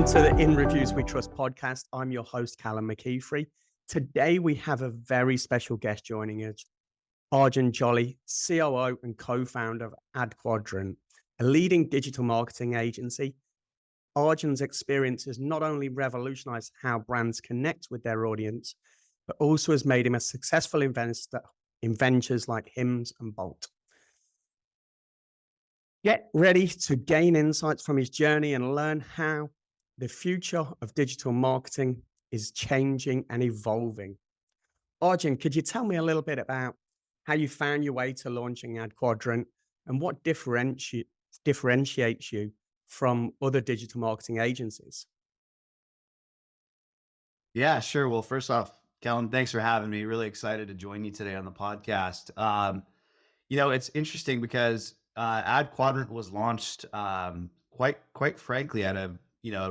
Welcome to the In Reviews We Trust podcast. I'm your host, Callum McKeefery. Today, we have a very special guest joining us, Arjun Jolly, COO and Co-Founder of adQuadrant, a leading digital marketing agency. Arjun's experience has not only revolutionized how brands connect with their audience, but also has made him a successful investor in ventures like Hims and Bolt. Get ready to gain insights from his journey and learn how the future of digital marketing is changing and evolving. Arjun, could you tell me a little bit about how you found your way to launching adQuadrant and what differentiates you from other digital marketing agencies? Yeah, sure. Well, first off, Kellen, thanks for having me. Really excited to join you today on the podcast. It's interesting because Ad Quadrant was launched quite frankly at a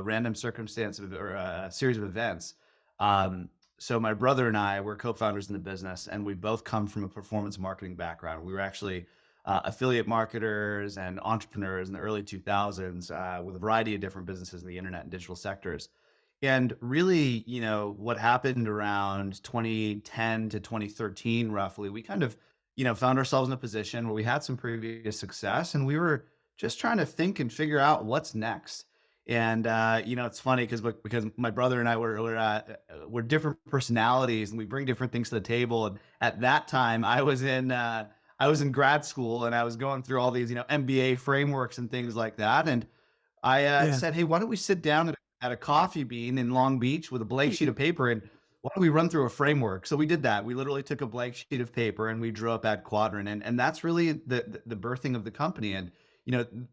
random circumstance or a series of events. So my brother and I were co-founders in the business, and we both come from a performance marketing background. We were actually affiliate marketers and entrepreneurs in the early 2000s with a variety of different businesses in the internet and digital sectors. And really, what happened around 2010 to 2013, roughly, we kind of, found ourselves in a position where we had some previous success and we were just trying to think and figure out what's next. And, it's funny because my brother and I we're different personalities and we bring different things to the table. And at that time, I was in grad school and I was going through all these, MBA frameworks and things like that. And I Yeah. said, "Hey, why don't we sit down at a coffee bean in Long Beach with a blank sheet of paper and why don't we run through a framework?" So we did that. We literally took a blank sheet of paper and we drew up at Quadrant, and that's really the birthing of the company. And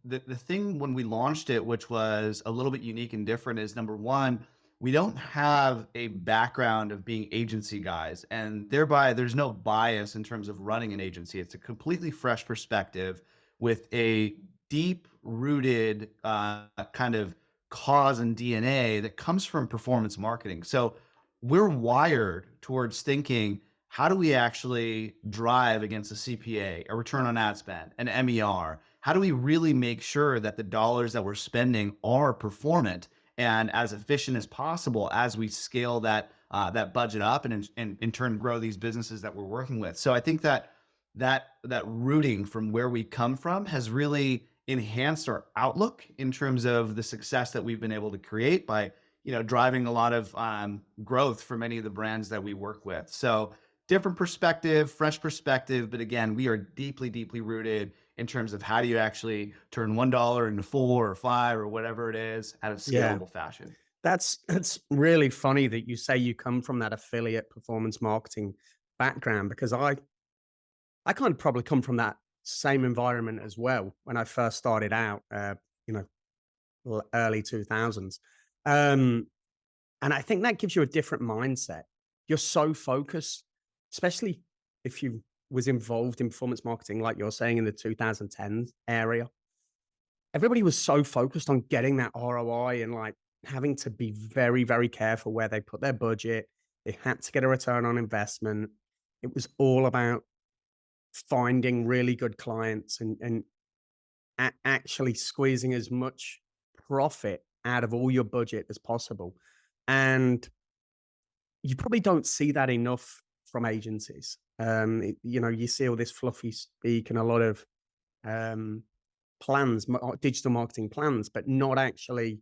the thing when we launched it, which was a little bit unique and different, is number one, we don't have a background of being agency guys, and thereby there's no bias in terms of running an agency. It's a completely fresh perspective with a deep rooted kind of cause and DNA that comes from performance marketing. So we're wired towards thinking, how do we actually drive against a CPA, a return on ad spend, an MER? How do we really make sure that the dollars that we're spending are performant and as efficient as possible as we scale that budget up and in turn grow these businesses that we're working with? So I think that rooting from where we come from has really enhanced our outlook in terms of the success that we've been able to create by driving a lot of growth for many of the brands that we work with. So different perspective, fresh perspective, but again, we are deeply rooted in terms of how do you actually turn $1 into 4 or 5 or whatever it is at a Yeah. scalable fashion. That's really funny that you say you come from that affiliate performance marketing background, because I kind of probably come from that same environment as well when I first started out, you know, early 2000s. Um, and I think that gives you a different mindset. You're so focused, especially if you was involved in performance marketing, like you're saying in the 2010s area. Everybody was so focused on getting that ROI and like having to be very careful where they put their budget. They had to get a return on investment. It was all about finding really good clients and actually squeezing as much profit out of all your budget as possible. And you probably don't see that enough from agencies. You see all this fluffy speak and a lot of um, plans, digital marketing plans, but not actually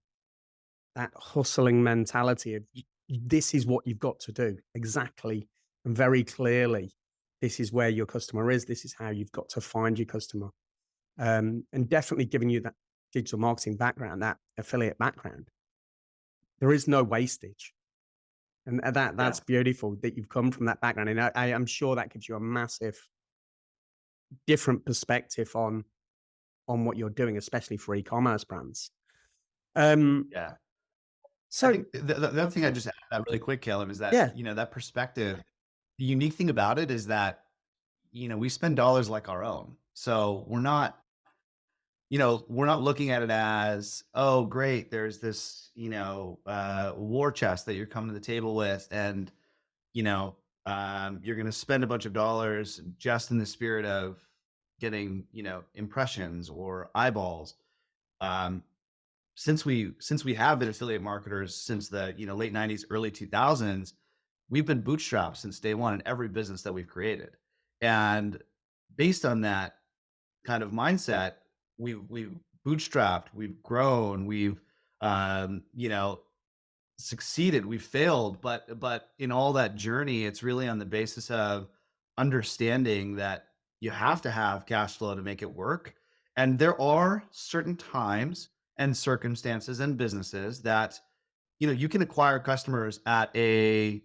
that hustling mentality of this is what you've got to do exactly and very clearly. This is where your customer is. This is how you've got to find your customer. And definitely giving you that digital marketing background, that affiliate background. There is no wastage. And that's Yeah. beautiful that you've come from that background. And I am sure that gives you a massive different perspective on what you're doing, especially for e-commerce brands. Um, Yeah. I so think the other thing I just add that really quick, Caleb, is that, yeah, that perspective, the unique thing about it is that, we spend dollars like our own. So we're not looking at it as, oh, great, there's this, war chest that you're coming to the table with. And, you know, you're going to spend a bunch of dollars just in the spirit of getting, impressions or eyeballs. Um, since we have been affiliate marketers since the late 90s, early 2000s, we've been bootstrapped since day one in every business that we've created. And based on that kind of mindset, we've bootstrapped, we've grown, we've you know succeeded, we failed, but in all that journey, it's really on the basis of understanding that you have to have cash flow to make it work. And there are certain times and circumstances and businesses that you can acquire customers at a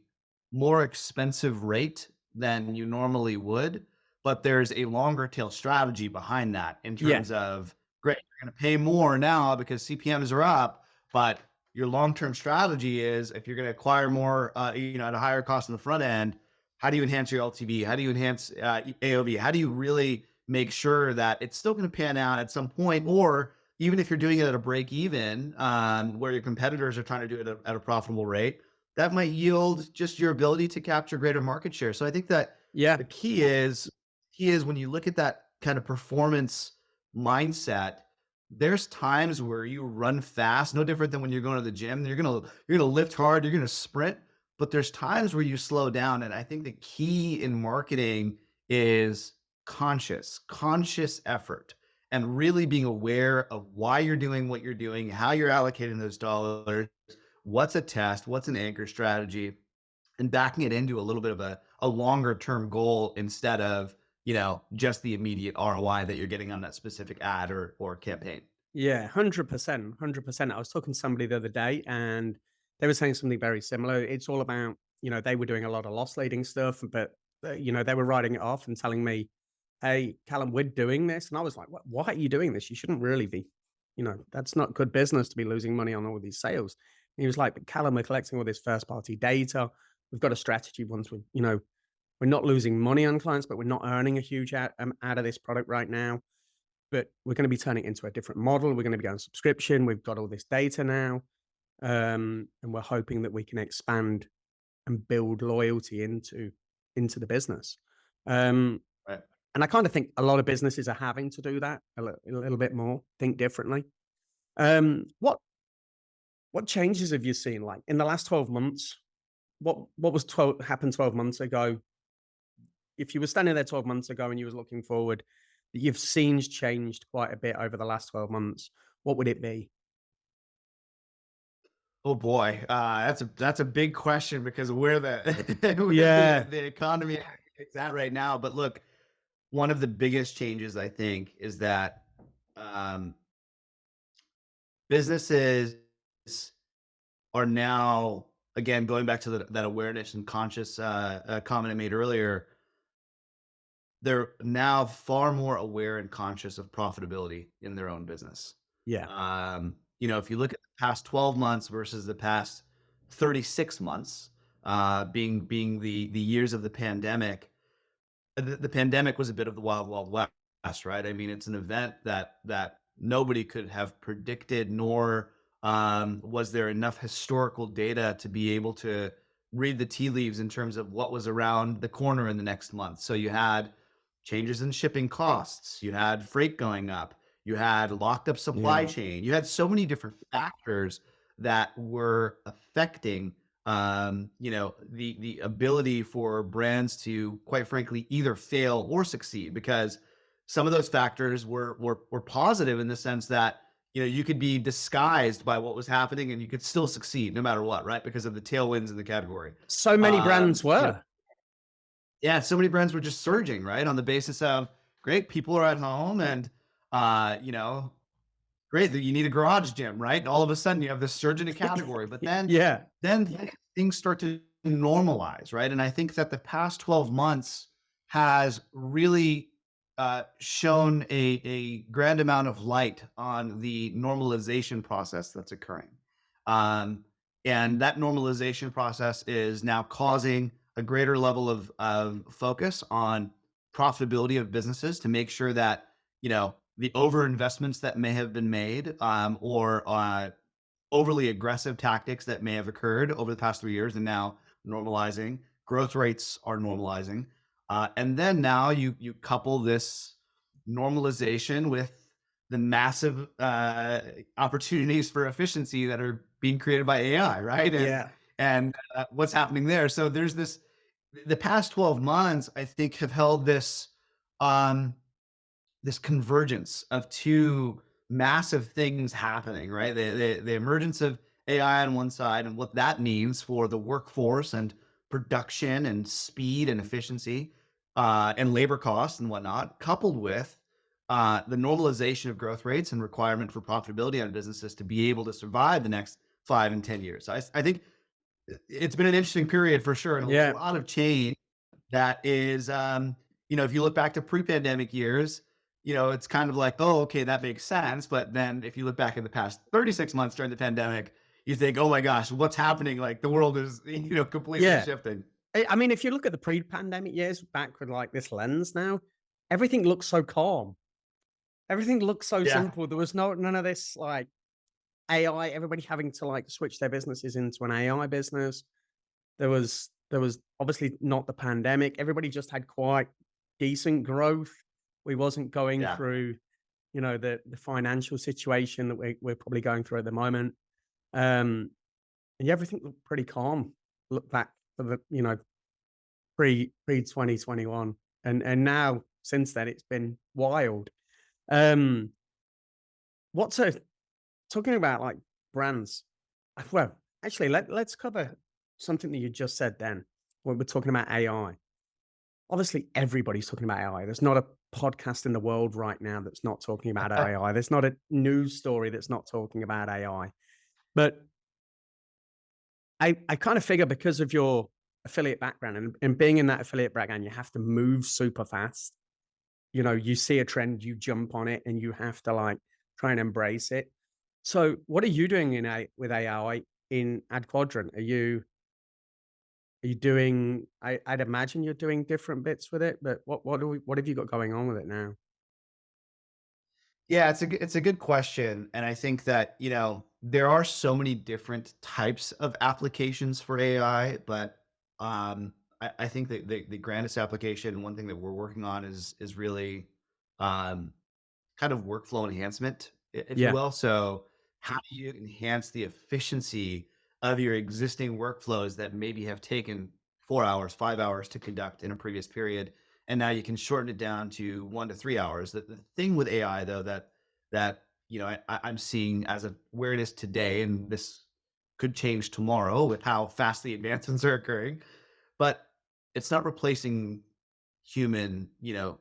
more expensive rate than you normally would, but there's a longer tail strategy behind that in Yeah. terms of, great, you're going to pay more now because CPMs are up, but your long-term strategy is, if you're going to acquire more, at a higher cost on the front end, how do you enhance your LTV? How do you enhance AOV? How do you really make sure that it's still going to pan out at some point? Or even if you're doing it at a break even, where your competitors are trying to do it at a profitable rate, that might yield just your ability to capture greater market share. So I think that Yeah. the key is when you look at that kind of performance mindset, there's times where you run fast, no different than when you're going to the gym. You're gonna lift hard, you're gonna sprint, but there's times where you slow down. And I think the key in marketing is conscious effort, and really being aware of why you're doing what you're doing, how you're allocating those dollars, what's a test, what's an anchor strategy, and backing it into a little bit of a longer term goal instead of, just the immediate ROI that you're getting on that specific ad or campaign. Yeah, 100%, 100%. I was talking to somebody the other day and they were saying something very similar. It's all about, they were doing a lot of loss leading stuff, but, they were writing it off and telling me, hey, Callum, we're doing this. And I was like, why are you doing this? You shouldn't really be, that's not good business to be losing money on all these sales. And he was like, but Callum, we're collecting all this first party data. We've got a strategy once we're not losing money on clients, but we're not earning a huge out of this product right now, but we're going to be turning it into a different model. We're going to be going subscription. We've got all this data now. And we're hoping that we can expand and build loyalty into the business. Um, Right. and I kind of think a lot of businesses are having to do that a little bit more, think differently. What changes have you seen like in the last 12 months? What was happened 12 months ago? If you were standing there 12 months ago and you was looking forward, that you've seen changed quite a bit over the last 12 months, what would it be? Oh boy, that's a big question because of where the where Yeah. the economy is at right now. But look, one of the biggest changes I think is that um, businesses are now, again, going back to that awareness and conscious comment I made earlier. They're now far more aware and conscious of profitability in their own business. Yeah. If you look at the past 12 months versus the past 36 months, being the years of the pandemic, the pandemic was a bit of the wild, wild west, right? I mean, it's an event that nobody could have predicted, nor was there enough historical data to be able to read the tea leaves in terms of what was around the corner in the next month. So you had changes in shipping costs, you had freight going up, you had locked up supply Yeah. chain, you had so many different factors that were affecting the ability for brands to, quite frankly, either fail or succeed, because some of those factors were positive in the sense that you could be disguised by what was happening and you could still succeed no matter what, right? Because of the tailwinds in the category. So many Um, brands you know, were. yeah, so many brands were just surging, right? On the basis of, great, people are at home, and great that you need a garage gym, right? And all of a sudden you have this surge in a category, but then Yeah. then things start to normalize, right? And I think that the past 12 months has really shown a grand amount of light on the normalization process that's occurring. Um, and that normalization process is now causing a greater level of focus on profitability of businesses, to make sure that, the over investments that may have been made, or overly aggressive tactics that may have occurred over the past 3 years and now normalizing. Growth rates are normalizing. And then now you couple this normalization with the massive opportunities for efficiency that are being created by AI, right? Yeah. And what's happening there. So there's this, the past 12 months, I think, have held um, this convergence of two massive things happening, right? The emergence of AI on one side and what that means for the workforce and production and speed and efficiency, and labor costs and whatnot, coupled with the normalization of growth rates and requirement for profitability on businesses to be able to survive the next 5 and 10 years. So I think it's been an interesting period for sure, and a Yeah. lot of change that is, if you look back to pre-pandemic years, it's kind of like, oh, okay, that makes sense. But then if you look back in the past 36 months during the pandemic, you think, oh my gosh, what's happening? Like the world is, completely Yeah. shifting. I mean, if you look at the pre-pandemic years back with like this lens now, everything looks so calm. Everything looks so Yeah. simple. There was none of this like AI, everybody having to like switch their businesses into an AI business. There was obviously not the pandemic. Everybody just had quite decent growth. We wasn't going Yeah. through, the financial situation that we're probably going through at the moment. And yeah, everything looked pretty calm. Look back for the, pre 2021. And now since then it's been wild. Um what's a talking about like brands. Well, actually let's cover something that you just said then when we're talking about AI. Obviously, everybody's talking about AI. There's not a podcast in the world right now that's not talking about AI. There's not a news story that's not talking about AI. But I kind of figure because of your affiliate background and being in that affiliate background, you have to move super fast. You see a trend, you jump on it, and you have to like try and embrace it. So, what are you doing with AI in adQuadrant? Are you doing? I'd imagine you're doing different bits with it, but what have you got going on with it now? Yeah, it's a good question, and I think that, there are so many different types of applications for AI, but, I think that the grandest application, one thing that we're working on is really, um, kind of workflow enhancement, if you Yeah, will. So how do you enhance the efficiency of your existing workflows that maybe have taken 4 hours, 5 hours to conduct in a previous period? And now you can shorten it down to 1 to 3 hours. The thing with AI though, I'm seeing as of where it is today, and this could change tomorrow with how fast the advancements are occurring, but it's not replacing human,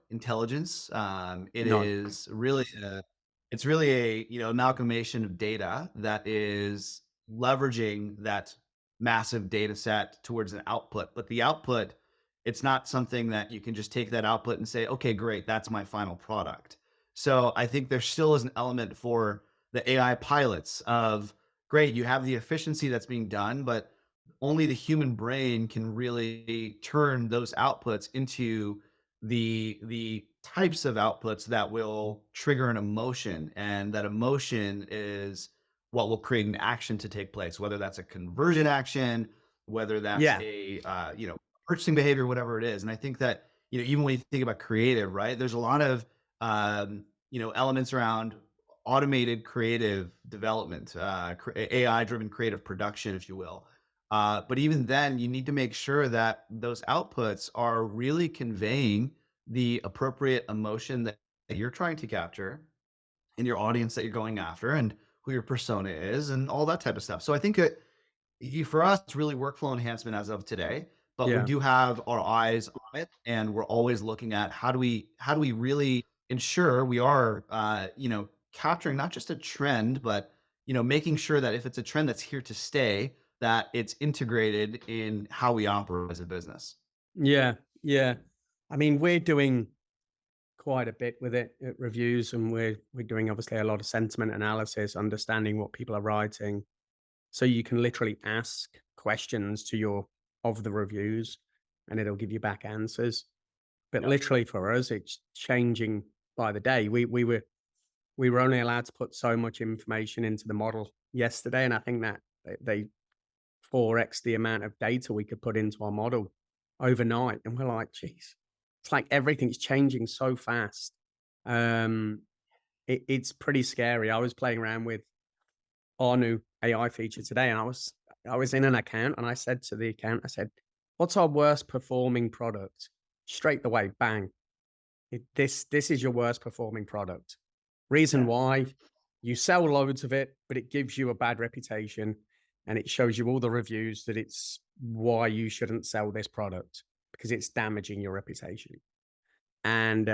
intelligence. It no, is really it's really a, amalgamation of data that is leveraging that massive data set towards an output. But the output, it's not something that you can just take that output and say, okay, great, that's my final product. So I think there still is an element for the AI pilots of, great, you have the efficiency that's being done, but only the human brain can really turn those outputs into the types of outputs that will trigger an emotion, and that emotion is what will create an action to take place, whether that's a conversion action, whether that's yeah, a purchasing behavior, whatever it is. And I think that, even when you think about creative, right, there's a lot of elements around automated creative development, AI driven creative production, if you will. But even then, you need to make sure that those outputs are really conveying the appropriate emotion that you're trying to capture in your audience that you're going after, and who your persona is, and all that type of stuff. So I think for us, it's really workflow enhancement as of today, but we yeah, do have our eyes on it, and we're always looking at how do we really ensure we are, capturing not just a trend, but, making sure that if it's a trend that's here to stay, that it's integrated in how we operate as a business. yeah, yeah. I mean, we're doing quite a bit with it at reviews, and we're doing obviously a lot of sentiment analysis, understanding what people are writing. So you can literally ask questions to your of the reviews, and it'll give you back answers. But Yep. literally for us, it's changing by the day. We were only allowed to put so much information into the model yesterday, and I think that they 4x the amount of data we could put into our model overnight. And we're like, geez, it's like everything's changing so fast. Um, it's pretty scary. I was playing around with our new AI feature today, and I was in an account, and I said to the account, I said, "What's our worst performing product?" Straight away, bang! This is your worst performing product. Reason Yeah. why: you sell loads of it, but it gives you a bad reputation, and it shows you all the reviews that it's why you shouldn't sell this product because it's damaging your reputation. And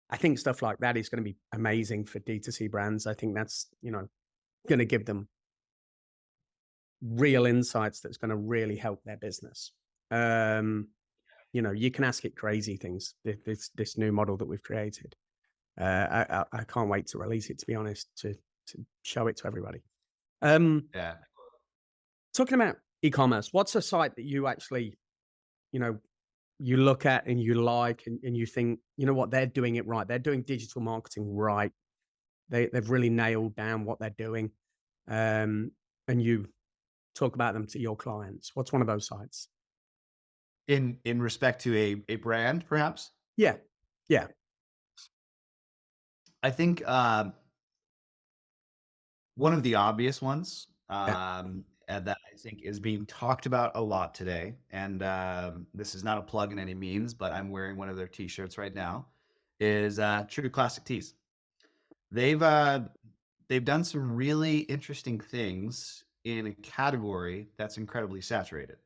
I think stuff like that is going to be amazing for D2C brands. I think that's, going to give them real insights that's going to really help their business. Um, you can ask it crazy things. This new model that we've created. I can't wait to release it. To be honest, to show it to everybody. Um, Yeah. Talking about e-commerce, what's a site that you actually, you know, you look at and you like, and you think, you know what, they're doing it right. They're doing digital marketing right. They've really nailed down what they're doing. And you talk about them to your clients. What's one of those sites? In respect to a brand, perhaps? Yeah. Yeah. I think, one of the obvious ones, Yeah. and that I think is being talked about a lot today, and, this is not a plug in any means, but I'm wearing one of their T-shirts right now, is, True Classic Tees. They've, uh, they've done some really interesting things in a category that's incredibly saturated,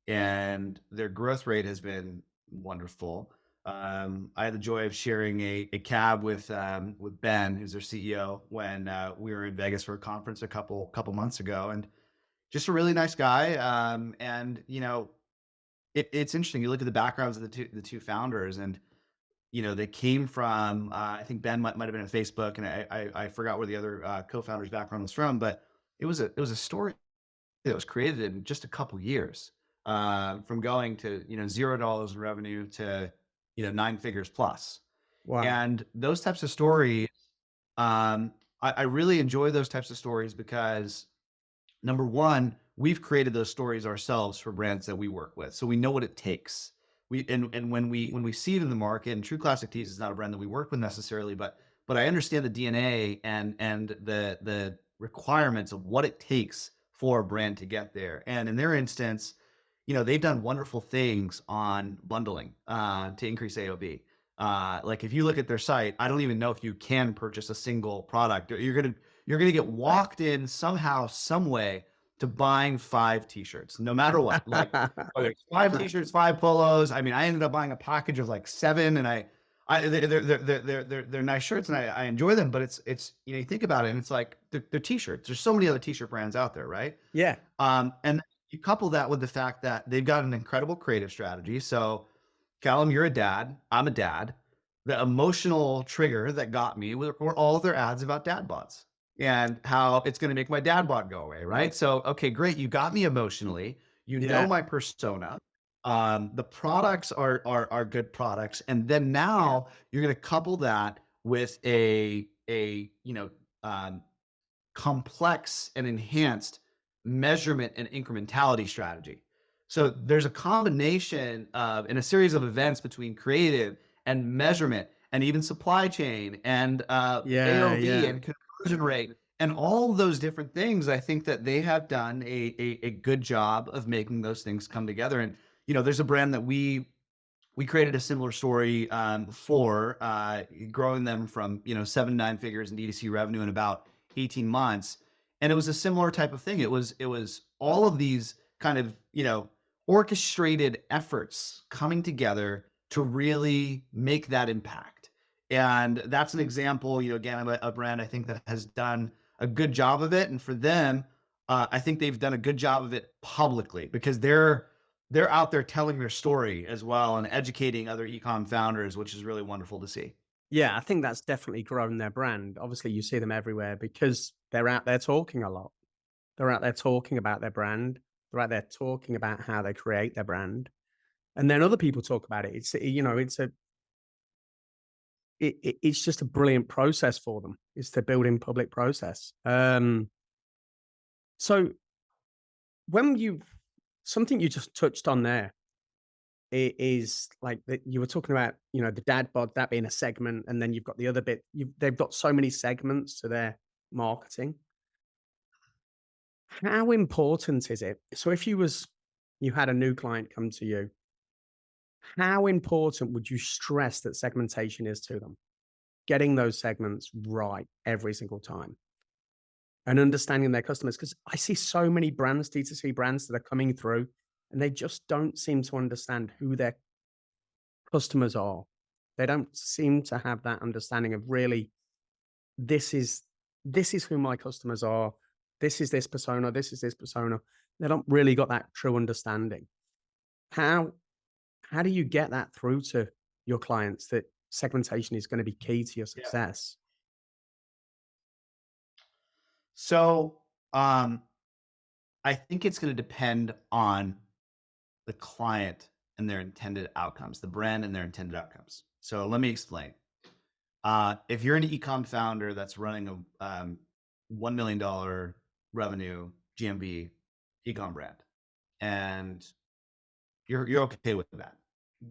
and their growth rate has been wonderful. I had the joy of sharing a cab with Ben, who's their CEO, when we were in Vegas for a conference a couple months ago, and just a really nice guy. And it's interesting. You look at the backgrounds of the two founders, and they came from, I think Ben might have been at Facebook, and I forgot where the other co-founder's background was from, but it was a story that was created in just a couple years, from going to $0 in revenue to nine figures plus. Wow. And those types of stories, I really enjoy those types of stories because number one, we've created those stories ourselves for brands that we work with, so we know what it takes. And when we see it in the market, and True Classic Tees is not a brand that we work with necessarily, but I understand the DNA and the requirements of what it takes for a brand to get there. And in their instance, they've done wonderful things on bundling to increase AOV. Like if you look at their site, I don't even know if you can purchase a single product. You're gonna get walked in somehow, some way to buying 5 t-shirts, no matter what. Like whether it's 5 t-shirts, 5 polos. I mean, I ended up buying a package of like 7, and they're nice shirts, and I enjoy them. But it's you think about it, and it's like they're t-shirts. There's so many other t-shirt brands out there, right? Yeah. And you couple that with the fact that they've got an incredible creative strategy. So, Callum, you're a dad. I'm a dad. The emotional trigger that got me were all of their ads about dad bods and how it's going to make my dad bod go away, right? So, okay, great. You got me emotionally. You know Yeah. my persona. The products are good products, and then now you're going to couple that with a complex and enhanced measurement and incrementality strategy. So there's a combination of, in a series of events between creative and measurement and even supply chain and Yeah. AOV Yeah. and conversion rate and all those different things. I think that they have done a good job of making those things come together. And there's a brand that we created a similar story for growing them from 7 to 9 figures in D2C revenue in about 18 months, and it was a similar type of thing. It was all of these kind of orchestrated efforts coming together to really make that impact. And that's an example, again, of a brand I think that has done a good job of it, and for them, I think they've done a good job of it publicly because they're out there telling their story as well and educating other e-com founders, which is really wonderful to see. Yeah. I think that's definitely grown their brand. Obviously, you see them everywhere because they're out there talking a lot. They're out there talking about their brand. They're out there talking about how they create their brand, and then other people talk about it. It's just a brilliant process for them. It's the building public process. So when you something you just touched on there is like that you were talking about, the dad bod, that being a segment, and then you've got the other bit. They've got so many segments to their marketing. How important is it? So if you had a new client come to you, how important would you stress that segmentation is to them? Getting those segments right every single time and understanding their customers. Because I see so many brands, D2C brands that are coming through and they just don't seem to understand who their customers are. They don't seem to have that understanding of really, this is this is who my customers are. This is this persona. This is this persona. They don't really got that true understanding. How how do you get that through to your clients that segmentation is going to be key to your Yeah. success? So, um, I think it's going to depend on the client and their intended outcomes, the brand and their intended outcomes. So let me explain. If you're an e-com founder that's running a $1 million revenue GMV e-com brand, and you're okay with that,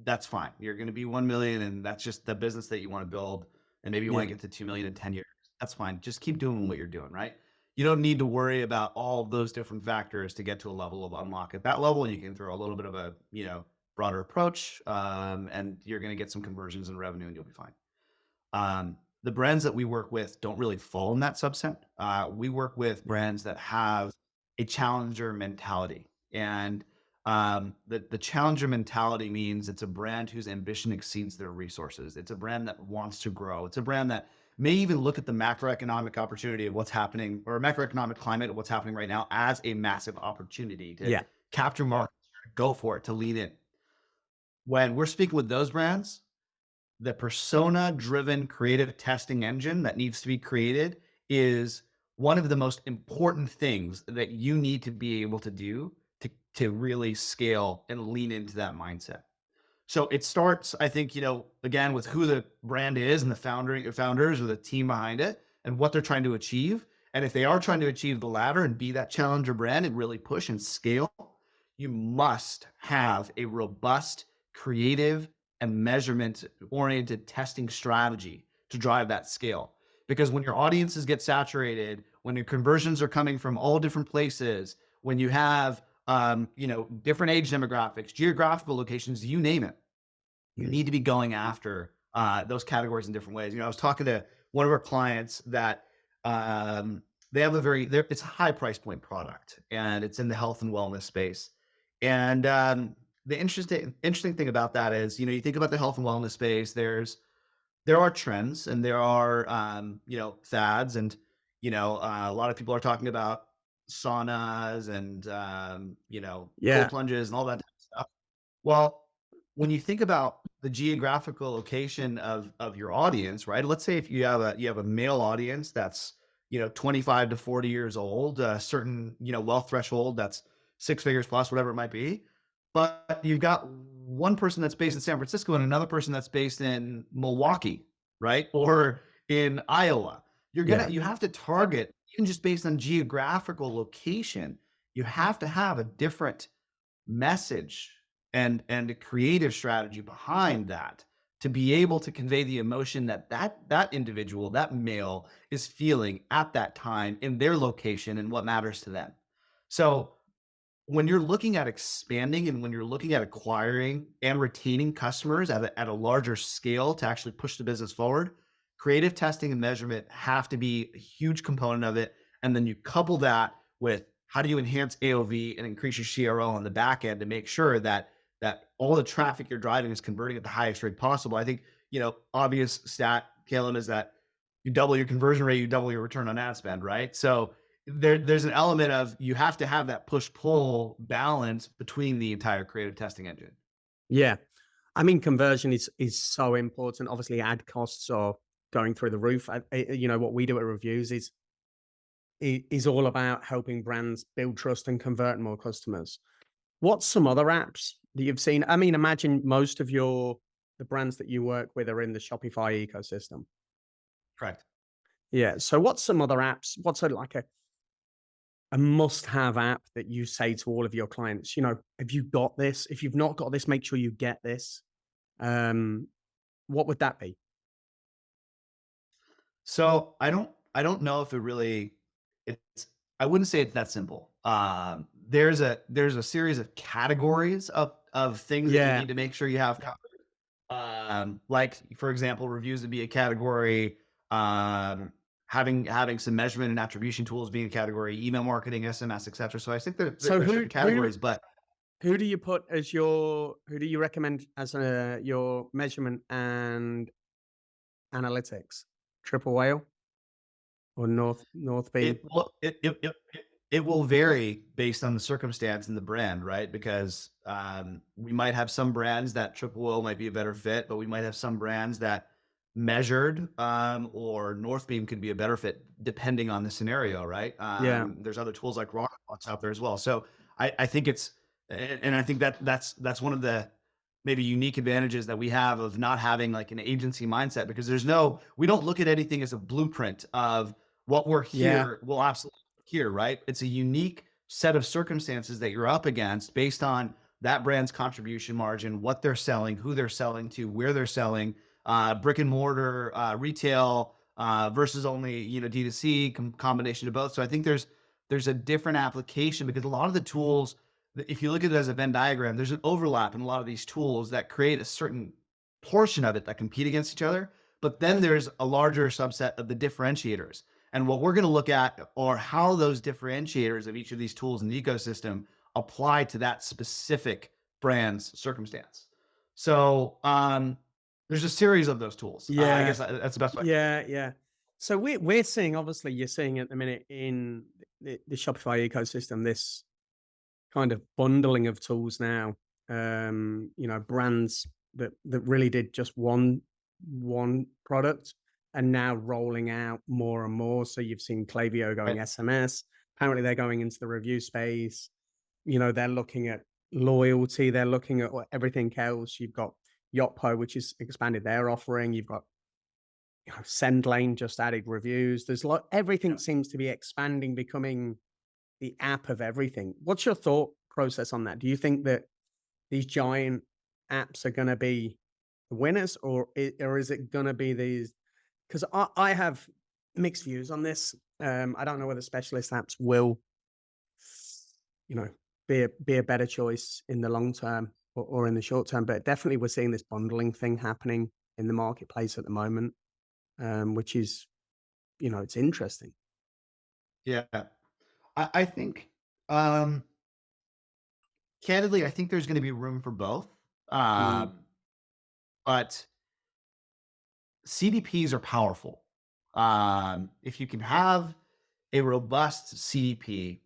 that's fine. You're going to be 1 million, and that's just the business that you want to build, and maybe you want Yeah. to get to 2 million in 10 years. That's fine. Just keep doing what you're doing, right? You don't need to worry about all of those different factors to get to a level of unlock. At that level, you can throw a little bit of a broader approach, and you're going to get some conversions and revenue, and you'll be fine. The brands that we work with don't really fall in that subset. We work with brands that have a challenger mentality. And the challenger mentality means it's a brand whose ambition exceeds their resources. It's a brand that wants to grow. It's a brand that may even look at the macroeconomic opportunity of what's happening, or macroeconomic climate of what's happening right now, as a massive opportunity to Yeah. capture market, go for it, to lean in. When we're speaking with those brands, the persona driven creative testing engine that needs to be created is one of the most important things that you need to be able to do to really scale and lean into that mindset. So it starts, I think, again, with who the brand is and the founders or the team behind it and what they're trying to achieve. And if they are trying to achieve the latter and be that challenger brand and really push and scale, you must have a robust, creative, and measurement oriented testing strategy to drive that scale. Because when your audiences get saturated, when your conversions are coming from all different places, when you have different age demographics, geographical locations, you name it, you need to be going after those categories in different ways. I was talking to one of our clients that they have it's a high price point product, and it's in the health and wellness space. And the interesting thing about that is, you think about the health and wellness space, there are trends and there are fads, and a lot of people are talking about saunas and cold Yeah. plunges and all that type of stuff. Well, when you think about the geographical location of your audience, right? Let's say if you have a male audience that's 25 to 40 years old, a certain wealth threshold that's six figures plus, whatever it might be, but you've got one person that's based in San Francisco and another person that's based in Milwaukee, right? Or in Iowa. Yeah. You have to target, even just based on geographical location, you have to have a different message and a creative strategy behind that to be able to convey the emotion that individual, that male, is feeling at that time in their location and what matters to them. So when you're looking at expanding and when you're looking at acquiring and retaining customers at a larger scale to actually push the business forward, creative testing and measurement have to be a huge component of it. And then you couple that with how do you enhance AOV and increase your CRO on the back end to make sure that all the traffic you're driving is converting at the highest rate possible. I think, obvious stat, Callum, is that you double your conversion rate, you double your return on ad spend, right? So there's an element of you have to have that push-pull balance between the entire creative testing engine. Yeah. I mean, conversion is so important. Obviously, ad costs are going through the roof. What we do at Reviews is all about helping brands build trust and convert more customers. What's some other apps that you've seen? I mean, imagine most of the brands that you work with are in the Shopify ecosystem. Correct. Yeah. So what's some other apps? What's like a must-have app that you say to all of your clients, have you got this? If you've not got this, make sure you get this. Um, what would that be? So I don't know if it really it's I wouldn't say it's that simple. There's a series of categories of things that you Yeah. need to make sure you have covered. Like for example, reviews would be a category. Um, having some measurement and attribution tools being a category, email marketing, SMS, etc. So I think So there's certain categories, but who do you put as who do you recommend as your measurement and analytics? Triple Whale or North Beam? it will vary based on the circumstance and the brand, right? Because we might have some brands that triple O might be a better fit, but we might have some brands that measured or Northbeam could be a better fit depending on the scenario, right? Yeah. There's other tools like Rockbox out there as well. So I think and I think that's one of the maybe unique advantages that we have of not having like an agency mindset, because we don't look at anything as a blueprint of what we're Yeah. here will absolutely here, right? It's a unique set of circumstances that you're up against based on that brand's contribution margin, what they're selling, who they're selling to, where they're selling, brick and mortar, retail, versus only, D2C, combination of both. So I think there's a different application, because a lot of the tools, if you look at it as a Venn diagram, there's an overlap in a lot of these tools that create a certain portion of it that compete against each other. But then there's a larger subset of the differentiators. And what we're going to look at are how those differentiators of each of these tools in the ecosystem apply to that specific brand's circumstance. So there's a series of those tools. I Yeah. guess that's the best way. Yeah. Yeah. So we're seeing, obviously you're seeing at the minute in the Shopify ecosystem, this kind of bundling of tools now. Brands that really did just one product and now rolling out more and more. So you've seen Klaviyo going Right. SMS. Apparently they're going into the review space. They're looking at loyalty. They're looking at everything else. You've got Yotpo, which has expanded their offering. You've got SendLane just added reviews. Everything Yeah. seems to be expanding, becoming the app of everything. What's your thought process on that? Do you think that these giant apps are going to be the winners, or is it going to be these? Because I have mixed views on this. I don't know whether specialist apps will, you know, be a better choice in the long term or in the short term. But definitely, we're seeing this bundling thing happening in the marketplace at the moment, which is, it's interesting. Yeah. I think, um, candidly, I think there's going to be room for both. Mm, But CDPs are powerful. If you can have a robust CDP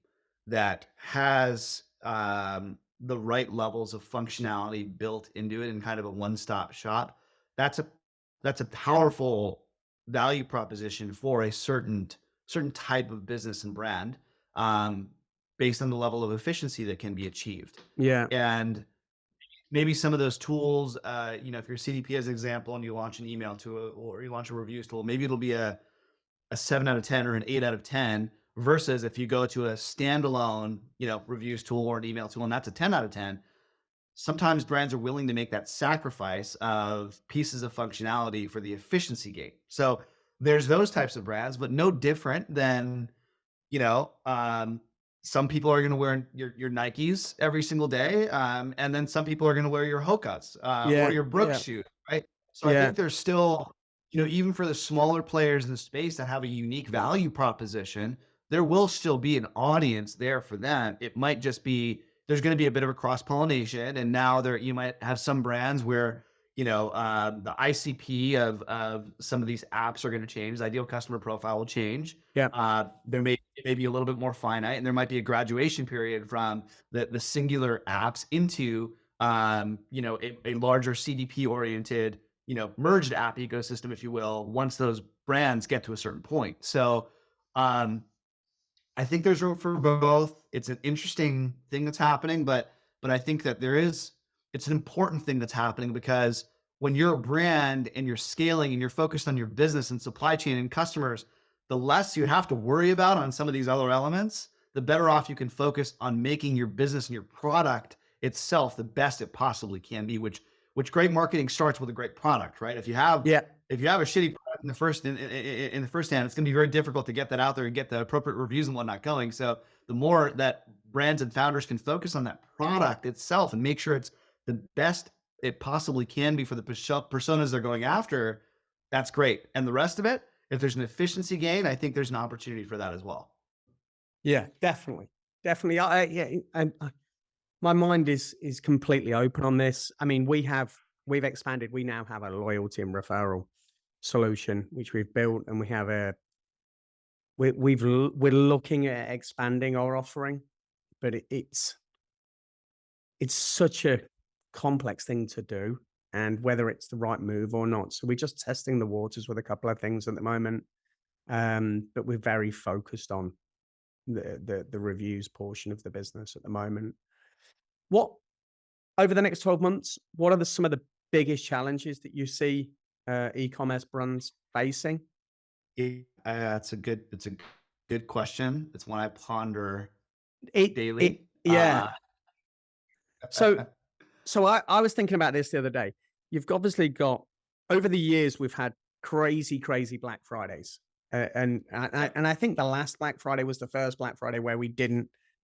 that has the right levels of functionality built into it and kind of a one-stop shop, that's a that's a powerful value proposition for a certain type of business and brand, um, based on the level of efficiency that can be achieved. yeah, And maybe some of those tools, if you're CDP as an example and you launch an email or you launch a reviews tool, maybe it'll be a 7 out of 10 or an 8 out of 10, versus if you go to a standalone, reviews tool or an email tool, and that's a 10 out of 10. Sometimes brands are willing to make that sacrifice of pieces of functionality for the efficiency gain. So there's those types of brands, but no different than, you know, um, some people are going to wear your Nikes every single day, and then some people are going to wear your Hokas or yeah, your Brooks yeah, shoes, right? So I yeah, think there's still, even for the smaller players in the space that have a unique value proposition, there will still be an audience there for them. It might just be there's going to be a bit of a cross pollination, and now you might have some brands where the ICP of some of these apps are going to change. The ideal customer profile will change. yeah, It may be a little bit more finite, and there might be a graduation period from the singular apps into a larger CDP oriented, merged app ecosystem, if you will, once those brands get to a certain point. So um, I think there's room for both. It's an interesting thing that's happening, but I think that it's an important thing that's happening, because when you're a brand and you're scaling and you're focused on your business and supply chain and customers, the less you have to worry about on some of these other elements, the better off you can focus on making your business and your product itself the best it possibly can be, which great marketing starts with a great product, right? Yeah. If you have a shitty product in the first hand, it's going to be very difficult to get that out there and get the appropriate reviews and whatnot going. So the more that brands and founders can focus on that product itself and make sure it's the best it possibly can be for the personas they're going after, that's great. And the rest of it, if there's an efficiency gain, I think there's an opportunity for that as well. Yeah, definitely. Definitely. Yeah. And my mind is completely open on this. I mean, we've expanded. We now have a loyalty and referral solution, which we've built, and we have we're looking at expanding our offering, but it's such a complex thing to do, and whether it's the right move or not. So we're just testing the waters with a couple of things at the moment, but we're very focused on the reviews portion of the business at the moment. What over the next 12 months, what are some of the biggest challenges that you see e-commerce brands facing? It's a good question. It's one I ponder It daily. yeah. So I was thinking about this the other day. You've obviously got over the years we've had crazy Black Fridays, and I think the last Black Friday was the first Black Friday where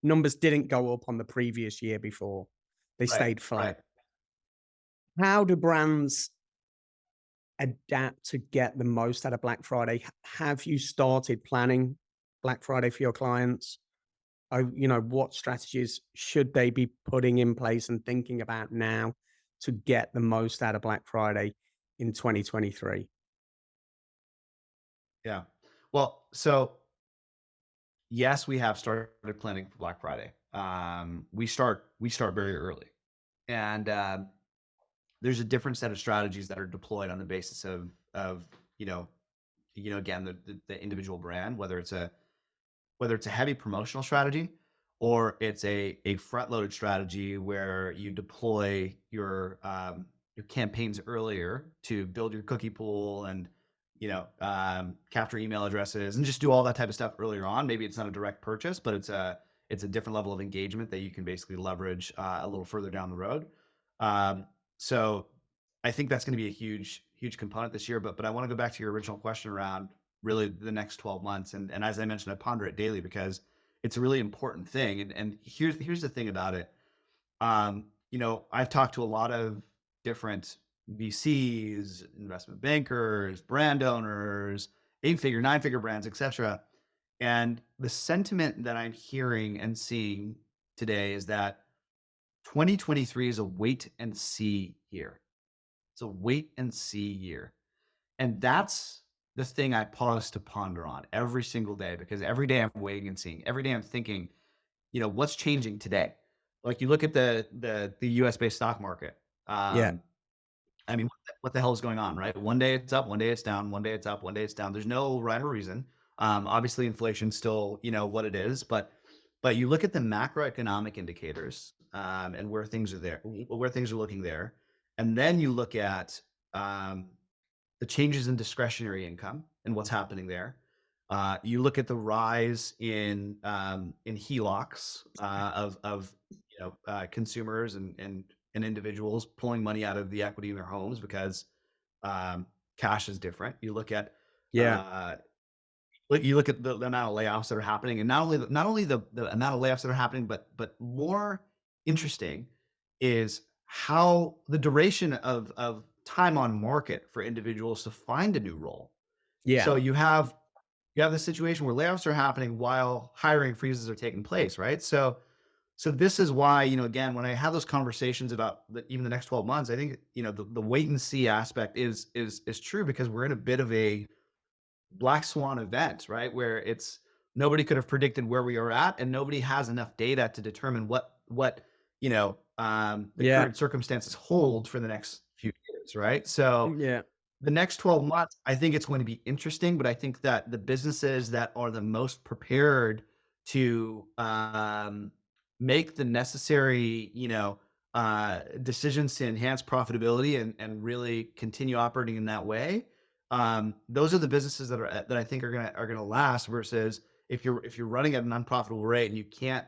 numbers didn't go up on the previous year before; they Right, stayed flat. right. How do brands adapt to get the most out of Black Friday? Have you started planning Black Friday for your clients? What strategies should they be putting in place and thinking about now to get the most out of Black Friday in 2023? Yeah. Well, so yes, we have started planning for Black Friday. We start very early, and there's a different set of strategies that are deployed on the basis of you know again the individual brand, whether it's a heavy promotional strategy or it's a front loaded strategy where you deploy your campaigns earlier to build your cookie pool and capture email addresses and just do all that type of stuff earlier on. Maybe it's not a direct purchase, but it's a different level of engagement that you can basically leverage a little further down the road. So I think that's going to be a huge component this year. But I want to go back to your original question around really the next 12 months. And as I mentioned, I ponder it daily because it's a really important thing. And here's the thing about it. I've talked to a lot of different VCs, investment bankers, brand owners, 8-figure, 9-figure brands, etc. And the sentiment that I'm hearing and seeing today is that 2023 is a wait and see year. It's a wait and see year. And that's the thing I pause to ponder on every single day, because every day I'm waiting and seeing. Every day I'm thinking, what's changing today? Like you look at the US based stock market. Yeah. I mean, what the hell is going on, right? One day it's up, one day it's down, one day it's up, one day it's down. There's no rhyme or reason. Obviously, inflation's still, what it is, but you look at the macroeconomic indicators and where things are there, where things are looking there, and then you look at the changes in discretionary income and what's happening there. You look at the rise in HELOCs of consumers and individuals pulling money out of the equity in their homes because cash is different. Yeah. You look at the amount of layoffs that are happening, and not only the amount of layoffs that are happening, but more interesting is how the duration of time on market for individuals to find a new role. Yeah. So you have this situation where layoffs are happening while hiring freezes are taking place, right? So this is why, again, when I have those conversations about even the next 12 months, I think, the wait and see aspect is true, because we're in a bit of a black swan event, right? Where it's nobody could have predicted where we are at, and nobody has enough data to determine what the Yeah. current circumstances hold for the next few years, right? So Yeah. the next 12 months, I think it's going to be interesting, but I think that the businesses that are the most prepared to make the necessary, decisions to enhance profitability and really continue operating in that way, those are the businesses that I think are gonna last versus if you're running at an unprofitable rate and you can't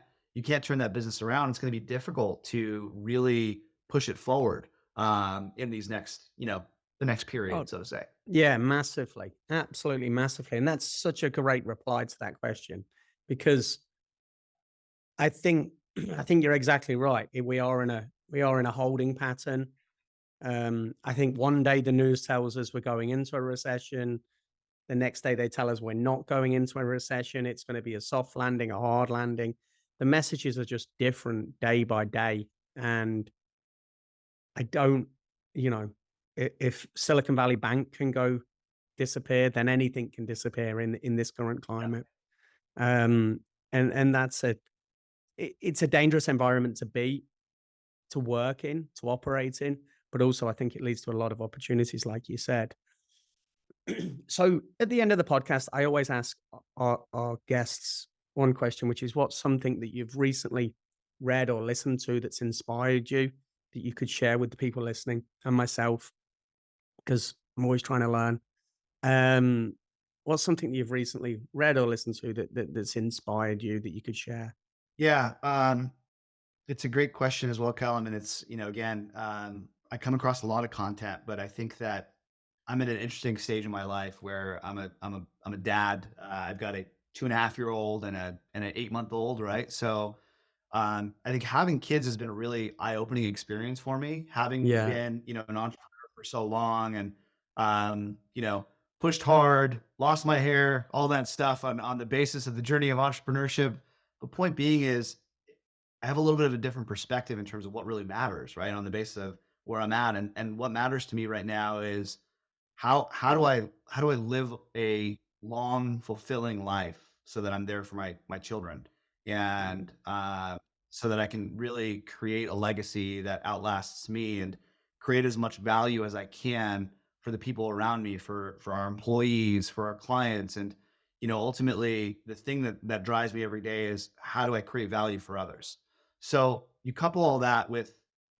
turn that business around, it's going to be difficult to really push it forward in these next, the next Oh, period, so to say. yeah, massively. Absolutely massively. And that's such a great reply to that question because I think I think you're exactly right. We are in a holding pattern. I think one day the news tells us we're going into a recession. The next day they tell us we're not going into a recession. It's going to be a soft landing, a hard landing. The messages are just different day by day. And I don't, you know, if Silicon Valley Bank can go disappear, then anything can disappear in this current Yeah. climate. Um, and it's a dangerous environment to be, to work in, to operate in, but also I think it leads to a lot of opportunities, like you said. So at the end of the podcast, I always ask our guests one question, which is what's something that you've recently read or listened to that's inspired you that you could share with the people listening and myself, because I'm always trying to learn. Um, what's something that you've recently read or listened to that's inspired you that you could share? Yeah. It's a great question as well, Callum. And it's, again, I come across a lot of content, but I think that I'm at an interesting stage in my life where I'm a dad. I've got a 2.5-year old and an 8-month old, right? So I think having kids has been a really eye-opening experience for me. Having Yeah. been, an entrepreneur for so long and pushed hard, lost my hair, all that stuff on the basis of the journey of entrepreneurship. The point being is I have a little bit of a different perspective in terms of what really matters, right? On the basis of where I'm at. And what matters to me right now is how do I live a long, fulfilling life so that I'm there for my children and so that I can really create a legacy that outlasts me and create as much value as I can for the people around me, for our employees, for our clients. And ultimately the thing that drives me every day is how do I create value for others? So you couple all that with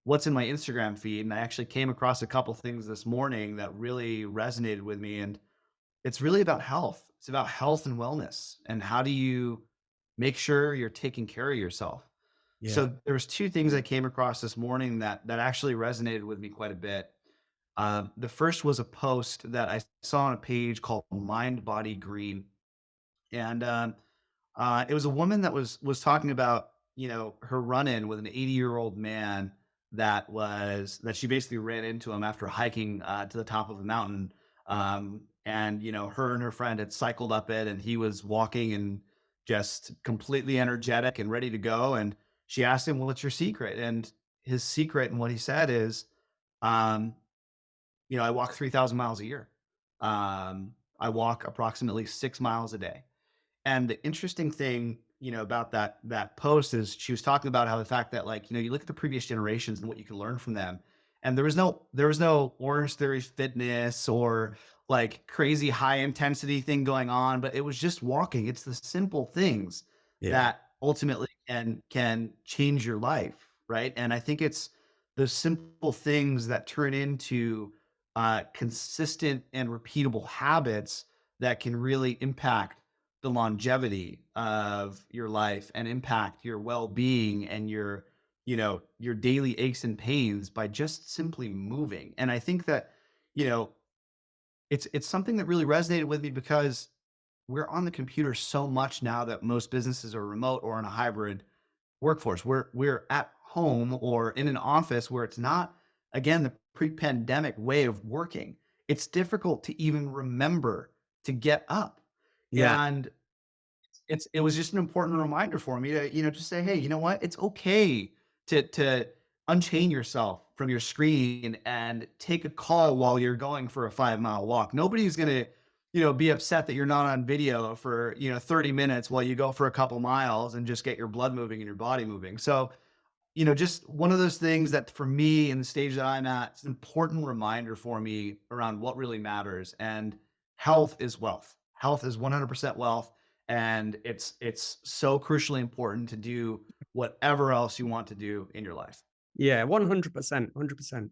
what's in my Instagram feed, and I actually came across a couple things this morning that really resonated with me, and it's really about health. It's about health and wellness, and how do you make sure you're taking care of yourself? Yeah. So there was two things I came across this morning that actually resonated with me quite a bit. The first was a post that I saw on a page called Mind Body Green, and it was a woman that was talking about, her run-in with an 80-year-old man that she basically ran into him after hiking to the top of a mountain. And her and her friend had cycled up it, and he was walking and just completely energetic and ready to go. And she asked him, "Well, what's your secret?" And his secret and what he said is, um, I walk 3,000 miles a year. I walk approximately 6 miles a day. And the interesting thing, about that post is she was talking about how the fact that, like, you look at the previous generations and what you can learn from them. And there was no Orange Theory fitness or like crazy high intensity thing going on, but it was just walking. It's the simple things Yeah. that ultimately can change your life, right? And I think it's those simple things that turn into consistent and repeatable habits that can really impact the longevity of your life and impact your well-being and your daily aches and pains by just simply moving. And I think that you know it's something that really resonated with me because we're on the computer so much now that most businesses are remote or in a hybrid workforce. We're at home or in an office where it's not, again, the pre-pandemic way of working. It's difficult to even remember to get up. Yeah. And it was just an important reminder for me to, just say, hey, you know what? It's okay to unchain yourself from your screen and take a call while you're going for a 5-mile walk. Nobody's gonna, be upset that you're not on video for 30 minutes while you go for a couple miles and just get your blood moving and your body moving. So, just one of those things that for me in the stage that I'm at, it's an important reminder for me around what really matters. And health is wealth. Health is 100% wealth. And it's so crucially important to do whatever else you want to do in your life. Yeah. 100%. 100%.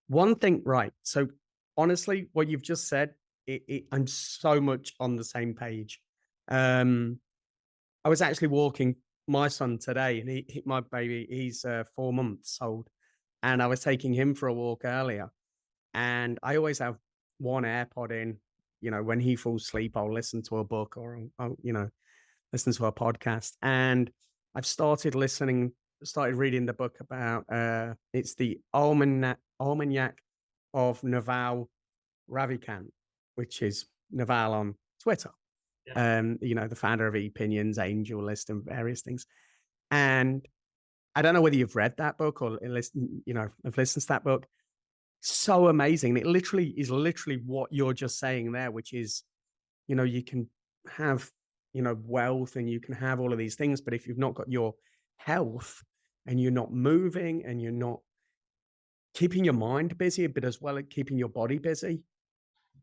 One thing, right. So honestly, what you've just said, I'm so much on the same page. Um, I was actually walking my son today, and my baby, he's 4 months old, and I was taking him for a walk earlier, and I always have one AirPod in. You know, when he falls asleep, I'll listen to a book or listen to a podcast. And I've started reading the book about it's the Almanac of Naval Ravikant, which is Naval on Twitter. The founder of Opinions, Angel List, and various things. And I don't know whether you've read that book or have listened to that book. So amazing. It is literally what you're just saying there, which is, you can have, wealth, and you can have all of these things, but if you've not got your health and you're not moving and you're not keeping your mind busy, but as well as keeping your body busy,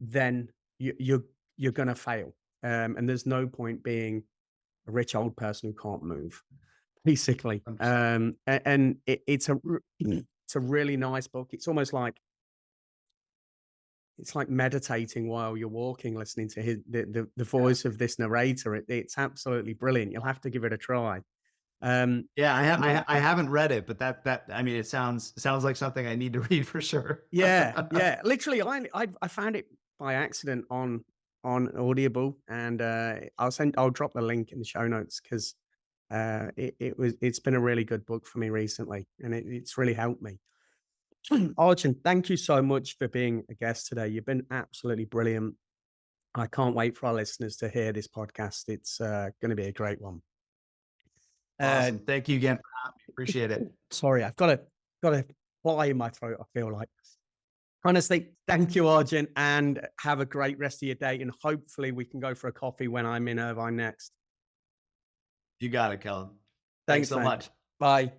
then you're going to fail. And there's no point being a rich old person who can't move, basically. 100%. And it's a really nice book. It's almost like, it's like meditating while you're walking, listening to the voice of this narrator. It's absolutely brilliant. You'll have to give it a try. Yeah, I haven't read it, but I mean, it sounds like something I need to read for sure. Yeah. Literally, I found it by accident on Audible, and I'll drop the link in the show notes, because it's been a really good book for me recently, and it's really helped me. Arjun, thank you so much for being a guest today. You've been absolutely brilliant. I can't wait for our listeners to hear this podcast. It's going to be a great one. Awesome. Thank you again for having me. Appreciate it. Sorry, I've got a fly in my throat, I feel like. Honestly, thank you, Arjun, and have a great rest of your day. And hopefully we can go for a coffee when I'm in Irvine next. You got it, Callum. Thanks So man. much. Bye.